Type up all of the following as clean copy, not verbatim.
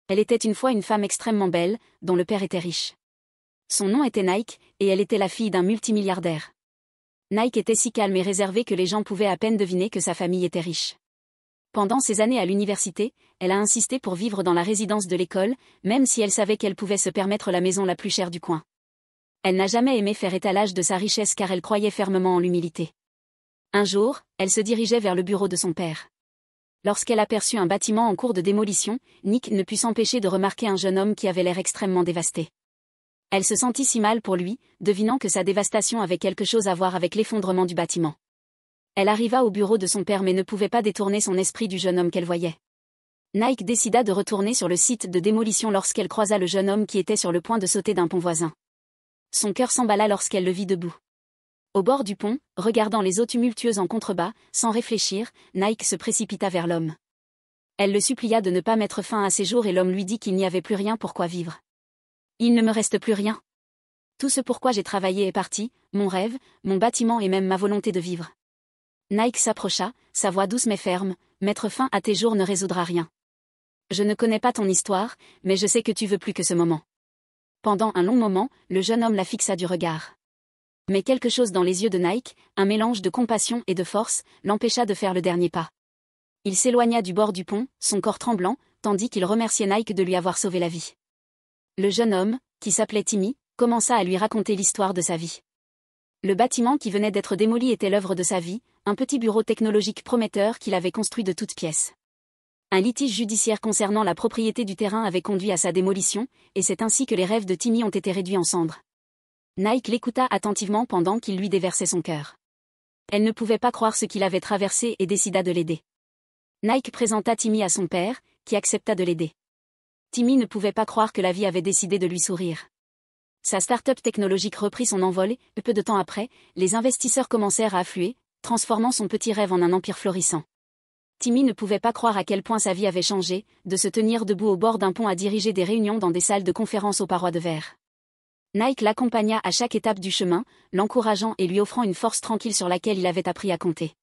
Elle était une fois une femme extrêmement belle, dont le père était riche. Son nom était Nike, et elle était la fille d'un multimilliardaire. Nike était si calme et réservée que les gens pouvaient à peine deviner que sa famille était riche. Pendant ses années à l'université, elle a insisté pour vivre dans la résidence de l'école, même si elle savait qu'elle pouvait se permettre la maison la plus chère du coin. Elle n'a jamais aimé faire étalage de sa richesse car elle croyait fermement en l'humilité. Un jour, elle se dirigeait vers le bureau de son père. Lorsqu'elle aperçut un bâtiment en cours de démolition, Nick ne put s'empêcher de remarquer un jeune homme qui avait l'air extrêmement dévasté. Elle se sentit si mal pour lui, devinant que sa dévastation avait quelque chose à voir avec l'effondrement du bâtiment. Elle arriva au bureau de son père mais ne pouvait pas détourner son esprit du jeune homme qu'elle voyait. Nike décida de retourner sur le site de démolition lorsqu'elle croisa le jeune homme qui était sur le point de sauter d'un pont voisin. Son cœur s'emballa lorsqu'elle le vit debout. Au bord du pont, regardant les eaux tumultueuses en contrebas, sans réfléchir, Nike se précipita vers l'homme. Elle le supplia de ne pas mettre fin à ses jours et l'homme lui dit qu'il n'y avait plus rien pour quoi vivre. Il ne me reste plus rien. Tout ce pourquoi j'ai travaillé est parti, mon rêve, mon bâtiment et même ma volonté de vivre. Nike s'approcha, sa voix douce mais ferme, mettre fin à tes jours ne résoudra rien. Je ne connais pas ton histoire, mais je sais que tu veux plus que ce moment. Pendant un long moment, le jeune homme la fixa du regard. Mais quelque chose dans les yeux de Nike, un mélange de compassion et de force, l'empêcha de faire le dernier pas. Il s'éloigna du bord du pont, son corps tremblant, tandis qu'il remerciait Nike de lui avoir sauvé la vie. Le jeune homme, qui s'appelait Timmy, commença à lui raconter l'histoire de sa vie. Le bâtiment qui venait d'être démoli était l'œuvre de sa vie, un petit bureau technologique prometteur qu'il avait construit de toutes pièces. Un litige judiciaire concernant la propriété du terrain avait conduit à sa démolition, et c'est ainsi que les rêves de Timmy ont été réduits en cendres. Nike l'écouta attentivement pendant qu'il lui déversait son cœur. Elle ne pouvait pas croire ce qu'il avait traversé et décida de l'aider. Nike présenta Timmy à son père, qui accepta de l'aider. Timmy ne pouvait pas croire que la vie avait décidé de lui sourire. Sa start-up technologique reprit son envol et, peu de temps après, les investisseurs commencèrent à affluer, transformant son petit rêve en un empire florissant. Timmy ne pouvait pas croire à quel point sa vie avait changé, de se tenir debout au bord d'un pont à diriger des réunions dans des salles de conférences aux parois de verre. Nike l'accompagna à chaque étape du chemin, l'encourageant et lui offrant une force tranquille sur laquelle il avait appris à compter.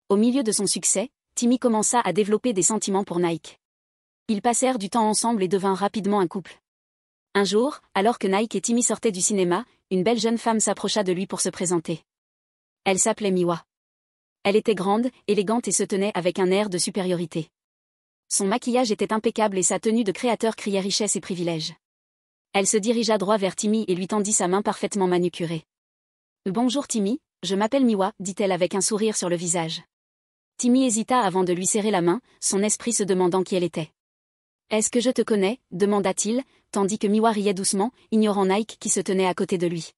Au milieu de son succès, Timmy commença à développer des sentiments pour Nike. Ils passèrent du temps ensemble et devinrent rapidement un couple. Un jour, alors que Nike et Timmy sortaient du cinéma, une belle jeune femme s'approcha de lui pour se présenter. Elle s'appelait Miwa. Elle était grande, élégante et se tenait avec un air de supériorité. Son maquillage était impeccable et sa tenue de créateur criait richesse et privilège. Elle se dirigea droit vers Timmy et lui tendit sa main parfaitement manucurée. « Bonjour Timmy, je m'appelle Miwa, dit-elle avec un sourire sur le visage. Timmy hésita avant de lui serrer la main, son esprit se demandant qui elle était. « Est-ce que je te connais ?» demanda-t-il, tandis que Miwa riait doucement, ignorant Nike qui se tenait à côté de lui.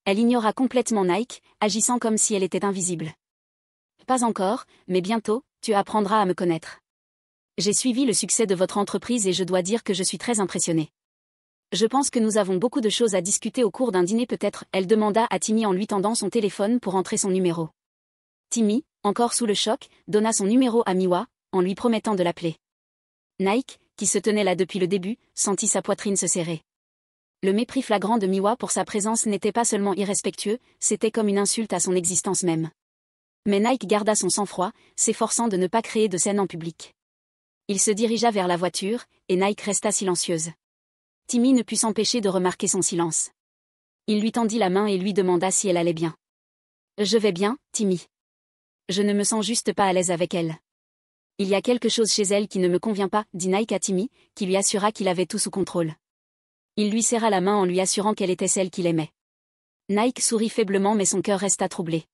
Elle ignora complètement Nike, agissant comme si elle était invisible. « Pas encore, mais bientôt, tu apprendras à me connaître. J'ai suivi le succès de votre entreprise et je dois dire que je suis très impressionnée. Je pense que nous avons beaucoup de choses à discuter au cours d'un dîner peut-être, elle demanda à Timmy en lui tendant son téléphone pour entrer son numéro. Timmy, encore sous le choc, donna son numéro à Miwa, en lui promettant de l'appeler. Nike, qui se tenait là depuis le début, sentit sa poitrine se serrer. Le mépris flagrant de Miwa pour sa présence n'était pas seulement irrespectueux, c'était comme une insulte à son existence même. Mais Nike garda son sang-froid, s'efforçant de ne pas créer de scène en public. Il se dirigea vers la voiture, et Nike resta silencieuse. Timmy ne put s'empêcher de remarquer son silence. Il lui tendit la main et lui demanda si elle allait bien. « Je vais bien, Timmy. Je ne me sens juste pas à l'aise avec elle. Il y a quelque chose chez elle qui ne me convient pas, dit Nike à Timmy, qui lui assura qu'il avait tout sous contrôle. Il lui serra la main en lui assurant qu'elle était celle qu'il aimait. Nike sourit faiblement mais son cœur resta troublé.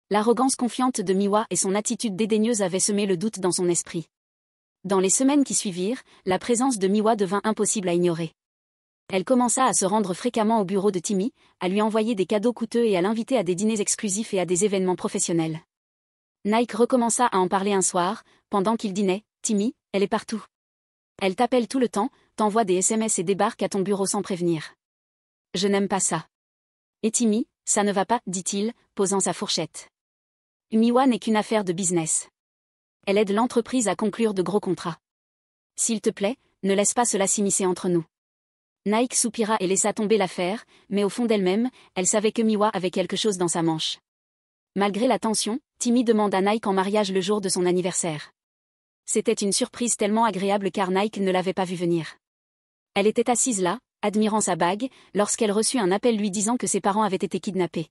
L'arrogance confiante de Miwa et son attitude dédaigneuse avaient semé le doute dans son esprit. Dans les semaines qui suivirent, la présence de Miwa devint impossible à ignorer. Elle commença à se rendre fréquemment au bureau de Timmy, à lui envoyer des cadeaux coûteux et à l'inviter à des dîners exclusifs et à des événements professionnels. Nike recommença à en parler un soir, pendant qu'il dînait. « Timmy, elle est partout. Elle t'appelle tout le temps, t'envoie des SMS et débarque à ton bureau sans prévenir. Je n'aime pas ça. Et Timmy, ça ne va pas, dit-il, posant sa fourchette. Miwa n'est qu'une affaire de business. Elle aide l'entreprise à conclure de gros contrats. S'il te plaît, ne laisse pas cela s'immiscer entre nous. » Nike soupira et laissa tomber l'affaire, mais au fond d'elle-même, elle savait que Miwa avait quelque chose dans sa manche. Malgré la tension, Timmy demande à Nike en mariage le jour de son anniversaire. C'était une surprise tellement agréable car Nike ne l'avait pas vue venir. Elle était assise là, admirant sa bague, lorsqu'elle reçut un appel lui disant que ses parents avaient été kidnappés.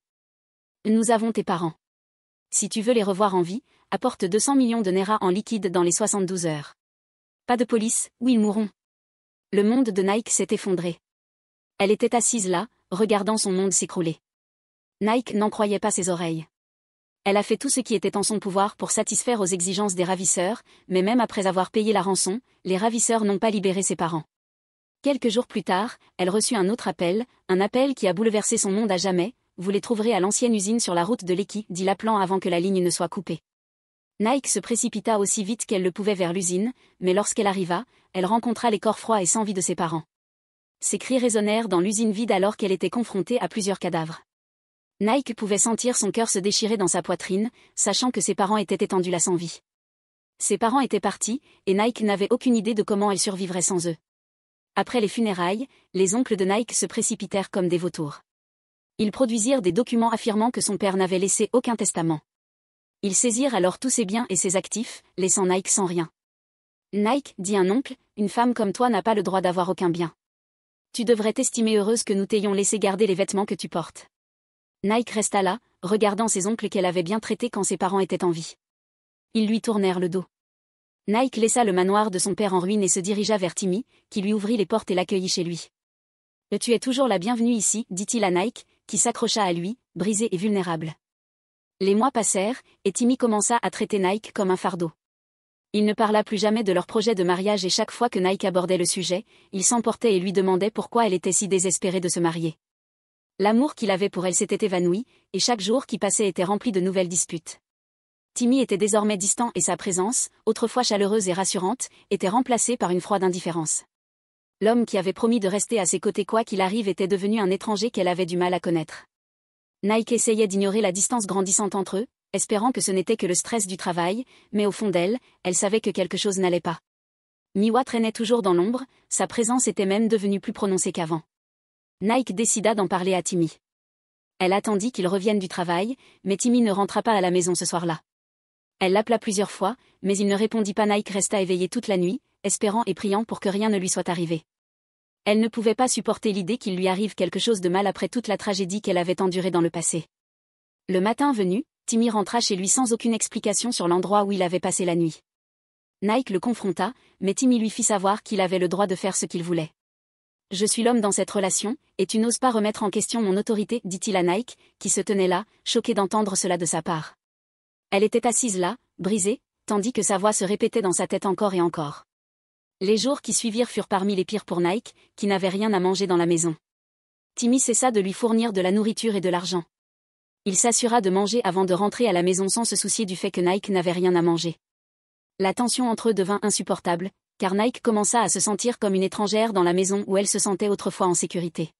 Nous avons tes parents. Si tu veux les revoir en vie, apporte 200 millions de Naira en liquide dans les 72 heures. Pas de police, ou ils mourront. Le monde de Nike s'est effondré. Elle était assise là, regardant son monde s'écrouler. Nike n'en croyait pas ses oreilles. Elle a fait tout ce qui était en son pouvoir pour satisfaire aux exigences des ravisseurs, mais même après avoir payé la rançon, les ravisseurs n'ont pas libéré ses parents. Quelques jours plus tard, elle reçut un autre appel, un appel qui a bouleversé son monde à jamais. Vous les trouverez à l'ancienne usine sur la route de Lekki, dit l'appelant avant que la ligne ne soit coupée. Nike se précipita aussi vite qu'elle le pouvait vers l'usine, mais lorsqu'elle arriva, elle rencontra les corps froids et sans vie de ses parents. Ses cris résonnèrent dans l'usine vide alors qu'elle était confrontée à plusieurs cadavres. Nike pouvait sentir son cœur se déchirer dans sa poitrine, sachant que ses parents étaient étendus là sans vie. Ses parents étaient partis, et Nike n'avait aucune idée de comment elle survivrait sans eux. Après les funérailles, les oncles de Nike se précipitèrent comme des vautours. Ils produisirent des documents affirmant que son père n'avait laissé aucun testament. Ils saisirent alors tous ses biens et ses actifs, laissant Nike sans rien. Nike, dit un oncle, une femme comme toi n'a pas le droit d'avoir aucun bien. Tu devrais t'estimer heureuse que nous t'ayons laissé garder les vêtements que tu portes. Nike resta là, regardant ses oncles qu'elle avait bien traités quand ses parents étaient en vie. Ils lui tournèrent le dos. Nike laissa le manoir de son père en ruine et se dirigea vers Timmy, qui lui ouvrit les portes et l'accueillit chez lui. « Tu es toujours la bienvenue ici, dit-il à Nike, qui s'accrocha à lui, brisé et vulnérable. Les mois passèrent, et Timmy commença à traiter Nike comme un fardeau. Il ne parla plus jamais de leur projet de mariage et chaque fois que Nike abordait le sujet, il s'emportait et lui demandait pourquoi elle était si désespérée de se marier. L'amour qu'il avait pour elle s'était évanoui, et chaque jour qui passait était rempli de nouvelles disputes. Timmy était désormais distant et sa présence, autrefois chaleureuse et rassurante, était remplacée par une froide indifférence. L'homme qui avait promis de rester à ses côtés quoi qu'il arrive était devenu un étranger qu'elle avait du mal à connaître. Nike essayait d'ignorer la distance grandissante entre eux, espérant que ce n'était que le stress du travail, mais au fond d'elle, elle savait que quelque chose n'allait pas. Miwa traînait toujours dans l'ombre, sa présence était même devenue plus prononcée qu'avant. Nike décida d'en parler à Timmy. Elle attendit qu'il revienne du travail, mais Timmy ne rentra pas à la maison ce soir-là. Elle l'appela plusieurs fois, mais il ne répondit pas. Nike resta éveillée toute la nuit, espérant et priant pour que rien ne lui soit arrivé. Elle ne pouvait pas supporter l'idée qu'il lui arrive quelque chose de mal après toute la tragédie qu'elle avait endurée dans le passé. Le matin venu, Timmy rentra chez lui sans aucune explication sur l'endroit où il avait passé la nuit. Nike le confronta, mais Timmy lui fit savoir qu'il avait le droit de faire ce qu'il voulait. « Je suis l'homme dans cette relation, et tu n'oses pas remettre en question mon autorité, dit-il à Nike, qui se tenait là, choqué d'entendre cela de sa part. Elle était assise là, brisée, tandis que sa voix se répétait dans sa tête encore et encore. Les jours qui suivirent furent parmi les pires pour Nike, qui n'avait rien à manger dans la maison. Timmy cessa de lui fournir de la nourriture et de l'argent. Il s'assura de manger avant de rentrer à la maison sans se soucier du fait que Nike n'avait rien à manger. La tension entre eux devint insupportable, car Nike commença à se sentir comme une étrangère dans la maison où elle se sentait autrefois en sécurité.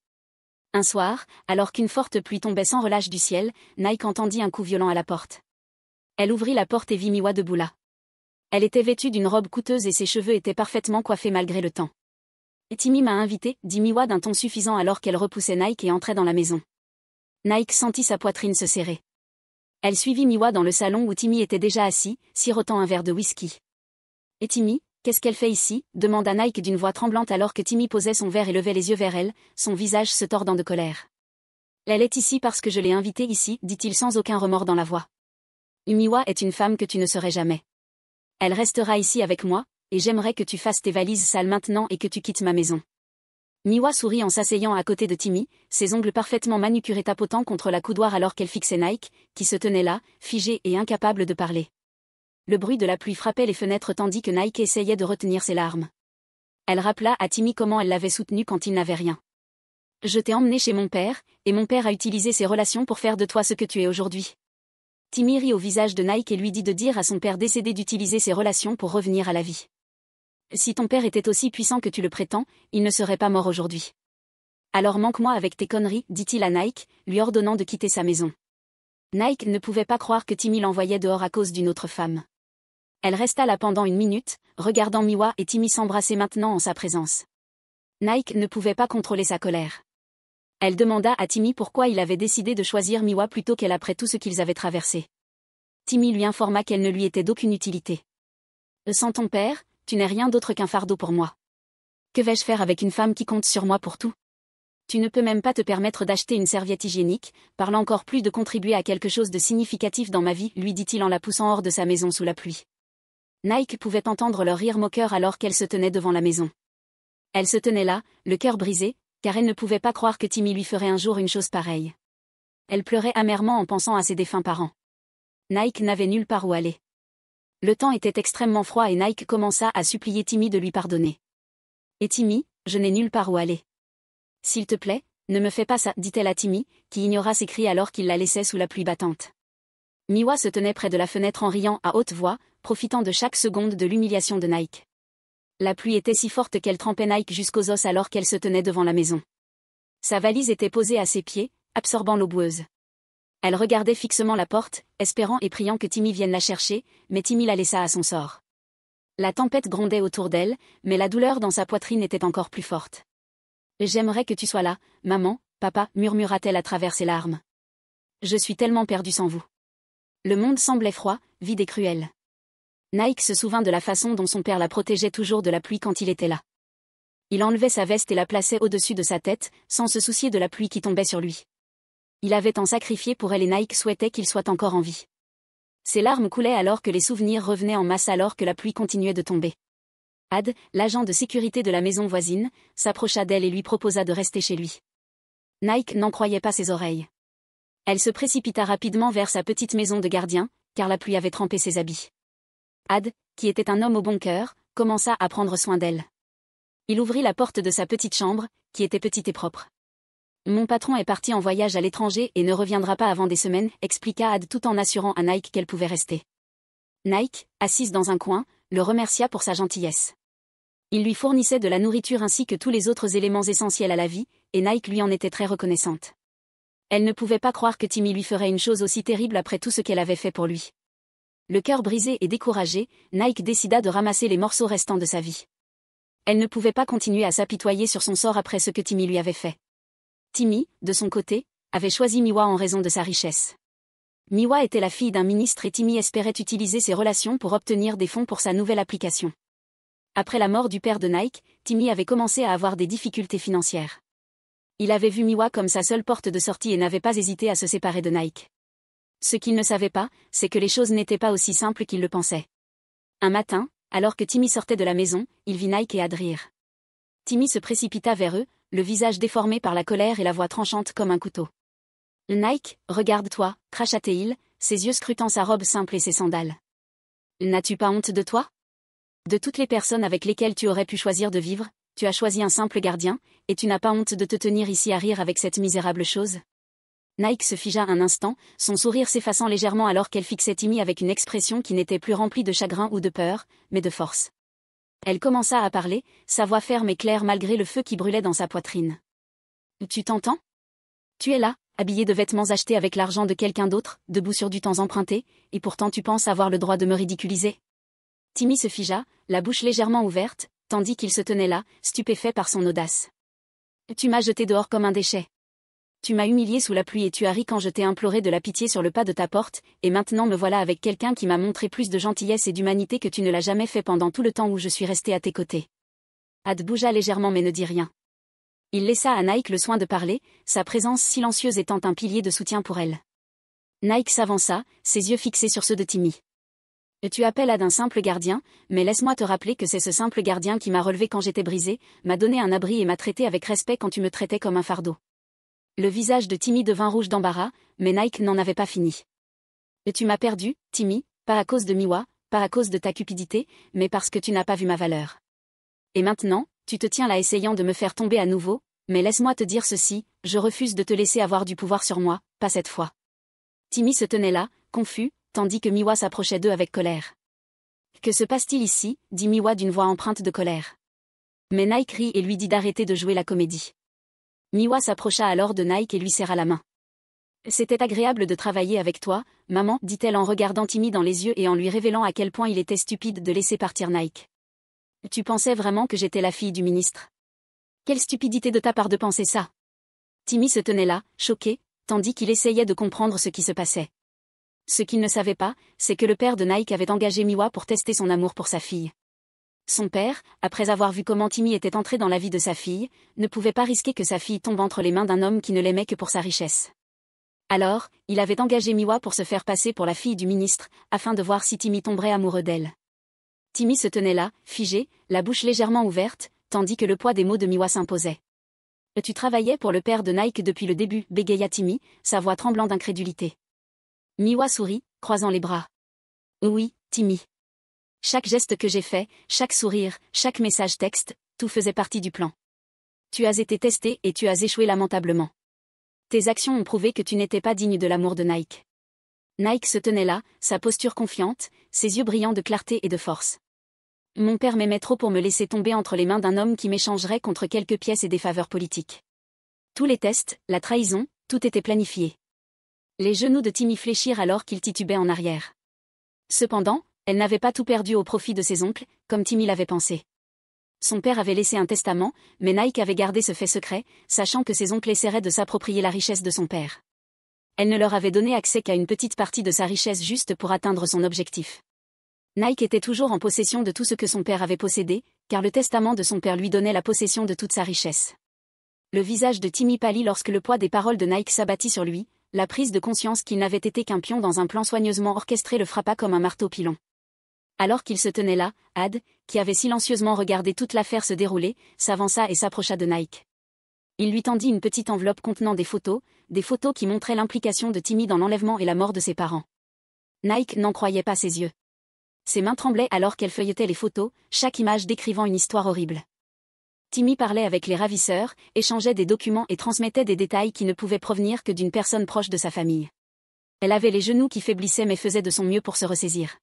Un soir, alors qu'une forte pluie tombait sans relâche du ciel, Nike entendit un coup violent à la porte. Elle ouvrit la porte et vit Miwa debout là. Elle était vêtue d'une robe coûteuse et ses cheveux étaient parfaitement coiffés malgré le temps. « Timmy m'a invité, dit Miwa d'un ton suffisant alors qu'elle repoussait Nike et entrait dans la maison. Nike sentit sa poitrine se serrer. Elle suivit Miwa dans le salon où Timmy était déjà assis, sirotant un verre de whisky. « Et Timmy, qu'est-ce qu'elle fait ici ?» demanda Nike d'une voix tremblante alors que Timmy posait son verre et levait les yeux vers elle, son visage se tordant de colère. « Elle est ici parce que je l'ai invitée ici, dit-il sans aucun remords dans la voix. Miwa est une femme que tu ne serais jamais. Elle restera ici avec moi, et j'aimerais que tu fasses tes valises sales maintenant et que tu quittes ma maison. » Miwa sourit en s'asseyant à côté de Timmy, ses ongles parfaitement manucurés tapotant contre la coudoir alors qu'elle fixait Nike, qui se tenait là, figé et incapable de parler. Le bruit de la pluie frappait les fenêtres tandis que Nike essayait de retenir ses larmes. Elle rappela à Timmy comment elle l'avait soutenu quand il n'avait rien. « Je t'ai emmené chez mon père, et mon père a utilisé ses relations pour faire de toi ce que tu es aujourd'hui. » Timmy rit au visage de Nike et lui dit de dire à son père décédé d'utiliser ses relations pour revenir à la vie. « Si ton père était aussi puissant que tu le prétends, il ne serait pas mort aujourd'hui. Alors manque-moi avec tes conneries, dit-il à Nike, lui ordonnant de quitter sa maison. Nike ne pouvait pas croire que Timmy l'envoyait dehors à cause d'une autre femme. Elle resta là pendant une minute, regardant Miwa et Timmy s'embrasser maintenant en sa présence. Nike ne pouvait pas contrôler sa colère. Elle demanda à Timmy pourquoi il avait décidé de choisir Miwa plutôt qu'elle après tout ce qu'ils avaient traversé. Timmy lui informa qu'elle ne lui était d'aucune utilité. Sans ton père, tu n'es rien d'autre qu'un fardeau pour moi. Que vais-je faire avec une femme qui compte sur moi pour tout? Tu ne peux même pas te permettre d'acheter une serviette hygiénique, parle encore plus de contribuer à quelque chose de significatif dans ma vie, lui dit-il en la poussant hors de sa maison sous la pluie. Nike pouvait entendre leur rire moqueur alors qu'elle se tenait devant la maison. Elle se tenait là, le cœur brisé, car elle ne pouvait pas croire que Timmy lui ferait un jour une chose pareille. Elle pleurait amèrement en pensant à ses défunts parents. Nike n'avait nulle part où aller. Le temps était extrêmement froid et Nike commença à supplier Timmy de lui pardonner. Et Timmy, je n'ai nulle part où aller. S'il te plaît, ne me fais pas ça, dit-elle à Timmy, qui ignora ses cris alors qu'il la laissait sous la pluie battante. Miwa se tenait près de la fenêtre en riant à haute voix, profitant de chaque seconde de l'humiliation de Nike. La pluie était si forte qu'elle trempait Nike jusqu'aux os alors qu'elle se tenait devant la maison. Sa valise était posée à ses pieds, absorbant l'eau boueuse. Elle regardait fixement la porte, espérant et priant que Timmy vienne la chercher, mais Timmy la laissa à son sort. La tempête grondait autour d'elle, mais la douleur dans sa poitrine était encore plus forte. « J'aimerais que tu sois là, maman, papa, murmura-t-elle à travers ses larmes. Je suis tellement perdue sans vous. Le monde semblait froid, vide et cruel. Nike se souvint de la façon dont son père la protégeait toujours de la pluie quand il était là. Il enlevait sa veste et la plaçait au-dessus de sa tête, sans se soucier de la pluie qui tombait sur lui. Il avait tant sacrifié pour elle et Nike souhaitait qu'il soit encore en vie. Ses larmes coulaient alors que les souvenirs revenaient en masse alors que la pluie continuait de tomber. Ad, l'agent de sécurité de la maison voisine, s'approcha d'elle et lui proposa de rester chez lui. Nike n'en croyait pas ses oreilles. Elle se précipita rapidement vers sa petite maison de gardien, car la pluie avait trempé ses habits. Ad, qui était un homme au bon cœur, commença à prendre soin d'elle. Il ouvrit la porte de sa petite chambre, qui était petite et propre. « Mon patron est parti en voyage à l'étranger et ne reviendra pas avant des semaines », expliqua Ad tout en assurant à Nike qu'elle pouvait rester. Nike, assise dans un coin, le remercia pour sa gentillesse. Il lui fournissait de la nourriture ainsi que tous les autres éléments essentiels à la vie, et Nike lui en était très reconnaissante. Elle ne pouvait pas croire que Timmy lui ferait une chose aussi terrible après tout ce qu'elle avait fait pour lui. Le cœur brisé et découragé, Nike décida de ramasser les morceaux restants de sa vie. Elle ne pouvait pas continuer à s'apitoyer sur son sort après ce que Timmy lui avait fait. Timmy, de son côté, avait choisi Miwa en raison de sa richesse. Miwa était la fille d'un ministre et Timmy espérait utiliser ses relations pour obtenir des fonds pour sa nouvelle application. Après la mort du père de Nike, Timmy avait commencé à avoir des difficultés financières. Il avait vu Miwa comme sa seule porte de sortie et n'avait pas hésité à se séparer de Nike. Ce qu'il ne savait pas, c'est que les choses n'étaient pas aussi simples qu'il le pensait. Un matin, alors que Timmy sortait de la maison, il vit Nike et Ad rire. Timmy se précipita vers eux, le visage déformé par la colère et la voix tranchante comme un couteau. « Nike, regarde-toi » cracha-t-il, ses yeux scrutant sa robe simple et ses sandales. « N'as-tu pas honte de toi ? De toutes les personnes avec lesquelles tu aurais pu choisir de vivre, tu as choisi un simple gardien, et tu n'as pas honte de te tenir ici à rire avec cette misérable chose ?» Nike se figea un instant, son sourire s'effaçant légèrement alors qu'elle fixait Timmy avec une expression qui n'était plus remplie de chagrin ou de peur, mais de force. Elle commença à parler, sa voix ferme et claire malgré le feu qui brûlait dans sa poitrine. « Tu t'entends ? Tu es là, habillé de vêtements achetés avec l'argent de quelqu'un d'autre, debout sur du temps emprunté, et pourtant tu penses avoir le droit de me ridiculiser ?» Timmy se figea, la bouche légèrement ouverte, tandis qu'il se tenait là, stupéfait par son audace. « Tu m'as jeté dehors comme un déchet. Tu m'as humilié sous la pluie et tu as ri quand je t'ai imploré de la pitié sur le pas de ta porte, et maintenant me voilà avec quelqu'un qui m'a montré plus de gentillesse et d'humanité que tu ne l'as jamais fait pendant tout le temps où je suis resté à tes côtés. » Ad bougea légèrement mais ne dit rien. Il laissa à Nike le soin de parler, sa présence silencieuse étant un pilier de soutien pour elle. Nike s'avança, ses yeux fixés sur ceux de Timmy. « Tu appelles Ad un simple gardien, mais laisse-moi te rappeler que c'est ce simple gardien qui m'a relevé quand j'étais brisé, m'a donné un abri et m'a traité avec respect quand tu me traitais comme un fardeau. » Le visage de Timmy devint rouge d'embarras, mais Nike n'en avait pas fini. « Tu m'as perdu, Timmy, pas à cause de Miwa, pas à cause de ta cupidité, mais parce que tu n'as pas vu ma valeur. Et maintenant, tu te tiens là essayant de me faire tomber à nouveau, mais laisse-moi te dire ceci, je refuse de te laisser avoir du pouvoir sur moi, pas cette fois. » Timmy se tenait là, confus, tandis que Miwa s'approchait d'eux avec colère. « Que se passe-t-il ici » dit Miwa d'une voix empreinte de colère. Mais Nike rit et lui dit d'arrêter de jouer la comédie. Miwa s'approcha alors de Nike et lui serra la main. « C'était agréable de travailler avec toi, maman, dit-elle en regardant Timmy dans les yeux et en lui révélant à quel point il était stupide de laisser partir Nike. « Tu pensais vraiment que j'étais la fille du ministre ? Quelle stupidité de ta part de penser ça ?» Timmy se tenait là, choqué, tandis qu'il essayait de comprendre ce qui se passait. Ce qu'il ne savait pas, c'est que le père de Nike avait engagé Miwa pour tester son amour pour sa fille. Son père, après avoir vu comment Timmy était entré dans la vie de sa fille, ne pouvait pas risquer que sa fille tombe entre les mains d'un homme qui ne l'aimait que pour sa richesse. Alors, il avait engagé Miwa pour se faire passer pour la fille du ministre, afin de voir si Timmy tomberait amoureux d'elle. Timmy se tenait là, figé, la bouche légèrement ouverte, tandis que le poids des mots de Miwa s'imposait. « Tu travaillais pour le père de Nike depuis le début » bégaya Timmy, sa voix tremblant d'incrédulité. Miwa sourit, croisant les bras. « Oui, Timmy. Chaque geste que j'ai fait, chaque sourire, chaque message texte, tout faisait partie du plan. Tu as été testé et tu as échoué lamentablement. Tes actions ont prouvé que tu n'étais pas digne de l'amour de Nike. » Nike se tenait là, sa posture confiante, ses yeux brillants de clarté et de force. « Mon père m'aimait trop pour me laisser tomber entre les mains d'un homme qui m'échangerait contre quelques pièces et des faveurs politiques. Tous les tests, la trahison, tout était planifié. » Les genoux de Timmy fléchirent alors qu'il titubait en arrière. Cependant, elle n'avait pas tout perdu au profit de ses oncles, comme Timmy l'avait pensé. Son père avait laissé un testament, mais Nike avait gardé ce fait secret, sachant que ses oncles essaieraient de s'approprier la richesse de son père. Elle ne leur avait donné accès qu'à une petite partie de sa richesse juste pour atteindre son objectif. Nike était toujours en possession de tout ce que son père avait possédé, car le testament de son père lui donnait la possession de toute sa richesse. Le visage de Timmy pâlit lorsque le poids des paroles de Nike s'abattit sur lui, la prise de conscience qu'il n'avait été qu'un pion dans un plan soigneusement orchestré le frappa comme un marteau pilon. Alors qu'il se tenait là, Ad, qui avait silencieusement regardé toute l'affaire se dérouler, s'avança et s'approcha de Nike. Il lui tendit une petite enveloppe contenant des photos qui montraient l'implication de Timmy dans l'enlèvement et la mort de ses parents. Nike n'en croyait pas ses yeux. Ses mains tremblaient alors qu'elle feuilletait les photos, chaque image décrivant une histoire horrible. Timmy parlait avec les ravisseurs, échangeait des documents et transmettait des détails qui ne pouvaient provenir que d'une personne proche de sa famille. Elle avait les genoux qui faiblissaient mais faisait de son mieux pour se ressaisir.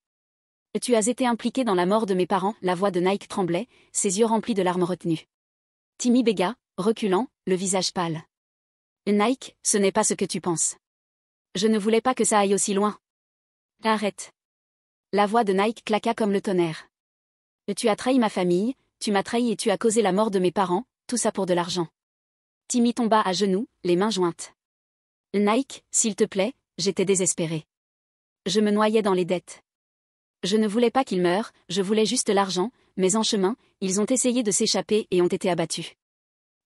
« Tu as été impliqué dans la mort de mes parents » La voix de Nike tremblait, ses yeux remplis de larmes retenues. Timmy bégua, reculant, le visage pâle. « Nike, ce n'est pas ce que tu penses. Je ne voulais pas que ça aille aussi loin. Arrête. » La voix de Nike claqua comme le tonnerre. « Tu as trahi ma famille, tu m'as trahi et tu as causé la mort de mes parents, tout ça pour de l'argent. » Timmy tomba à genoux, les mains jointes. « Nike, s'il te plaît, j'étais désespéré. Je me noyais dans les dettes. Je ne voulais pas qu'ils meurent, je voulais juste l'argent, mais en chemin, ils ont essayé de s'échapper et ont été abattus. »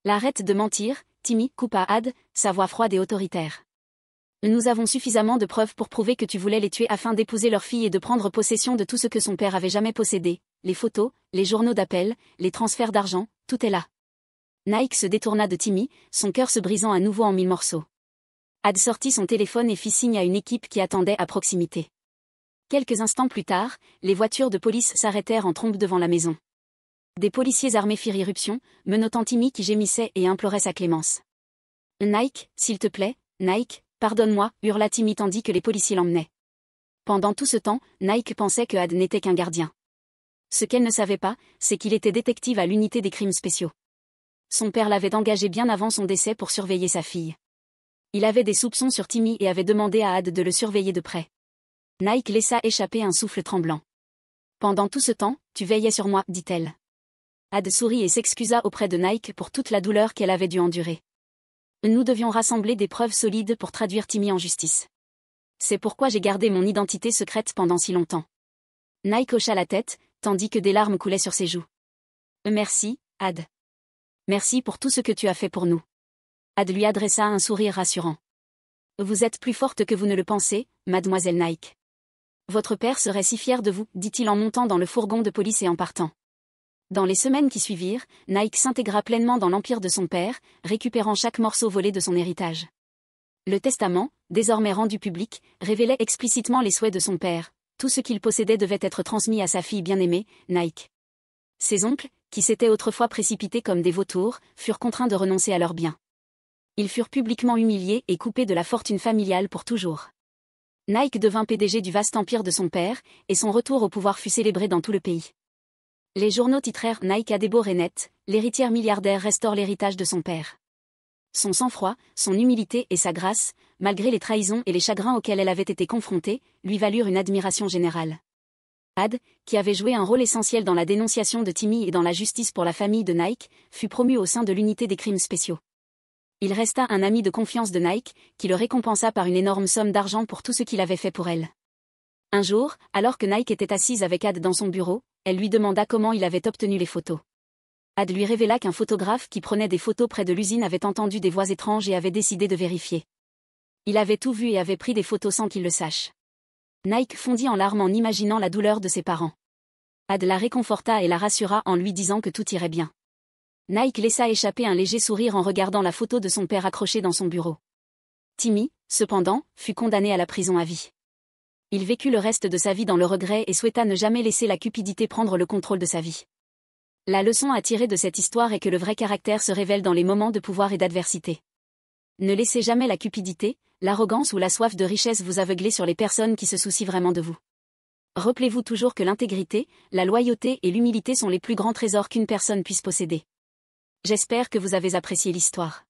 Arrête de mentir, Timmy, coupa Ad, sa voix froide et autoritaire. « Nous avons suffisamment de preuves pour prouver que tu voulais les tuer afin d'épouser leur fille et de prendre possession de tout ce que son père avait jamais possédé, les photos, les journaux d'appel, les transferts d'argent, tout est là. » Nike se détourna de Timmy, son cœur se brisant à nouveau en 1000 morceaux. Ad sortit son téléphone et fit signe à une équipe qui attendait à proximité. Quelques instants plus tard, les voitures de police s'arrêtèrent en trombe devant la maison. Des policiers armés firent irruption, menottant Timmy qui gémissait et implorait sa clémence. « Nike, s'il te plaît, Nike, pardonne-moi » hurla Timmy tandis que les policiers l'emmenaient. Pendant tout ce temps, Nike pensait que Ad n'était qu'un gardien. Ce qu'elle ne savait pas, c'est qu'il était détective à l'unité des crimes spéciaux. Son père l'avait engagé bien avant son décès pour surveiller sa fille. Il avait des soupçons sur Timmy et avait demandé à Ad de le surveiller de près. Nike laissa échapper un souffle tremblant. « Pendant tout ce temps, tu veillais sur moi » dit-elle. Ad sourit et s'excusa auprès de Nike pour toute la douleur qu'elle avait dû endurer. « Nous devions rassembler des preuves solides pour traduire Timmy en justice. C'est pourquoi j'ai gardé mon identité secrète pendant si longtemps. » Nike hocha la tête, tandis que des larmes coulaient sur ses joues. « Merci, Ad. Merci pour tout ce que tu as fait pour nous. » Ad lui adressa un sourire rassurant. « Vous êtes plus forte que vous ne le pensez, mademoiselle Nike. Votre père serait si fier de vous, dit-il en montant dans le fourgon de police et en partant. » Dans les semaines qui suivirent, Nike s'intégra pleinement dans l'empire de son père, récupérant chaque morceau volé de son héritage. Le testament, désormais rendu public, révélait explicitement les souhaits de son père. Tout ce qu'il possédait devait être transmis à sa fille bien-aimée, Nike. Ses oncles, qui s'étaient autrefois précipités comme des vautours, furent contraints de renoncer à leurs biens. Ils furent publiquement humiliés et coupés de la fortune familiale pour toujours. Nike devint PDG du vaste empire de son père, et son retour au pouvoir fut célébré dans tout le pays. Les journaux titrèrent « Nike Adebo Renet, l'héritière milliardaire restaure l'héritage de son père ». Son sang-froid, son humilité et sa grâce, malgré les trahisons et les chagrins auxquels elle avait été confrontée, lui valurent une admiration générale. Ad, qui avait joué un rôle essentiel dans la dénonciation de Timmy et dans la justice pour la famille de Nike, fut promu au sein de l'unité des crimes spéciaux. Il resta un ami de confiance de Nike, qui le récompensa par une énorme somme d'argent pour tout ce qu'il avait fait pour elle. Un jour, alors que Nike était assise avec Ad dans son bureau, elle lui demanda comment il avait obtenu les photos. Ad lui révéla qu'un photographe qui prenait des photos près de l'usine avait entendu des voix étranges et avait décidé de vérifier. Il avait tout vu et avait pris des photos sans qu'il le sache. Nike fondit en larmes en imaginant la douleur de ses parents. Ad la réconforta et la rassura en lui disant que tout irait bien. Nike laissa échapper un léger sourire en regardant la photo de son père accrochée dans son bureau. Timmy, cependant, fut condamné à la prison à vie. Il vécut le reste de sa vie dans le regret et souhaita ne jamais laisser la cupidité prendre le contrôle de sa vie. La leçon à tirer de cette histoire est que le vrai caractère se révèle dans les moments de pouvoir et d'adversité. Ne laissez jamais la cupidité, l'arrogance ou la soif de richesse vous aveugler sur les personnes qui se soucient vraiment de vous. Rappelez-vous toujours que l'intégrité, la loyauté et l'humilité sont les plus grands trésors qu'une personne puisse posséder. J'espère que vous avez apprécié l'histoire.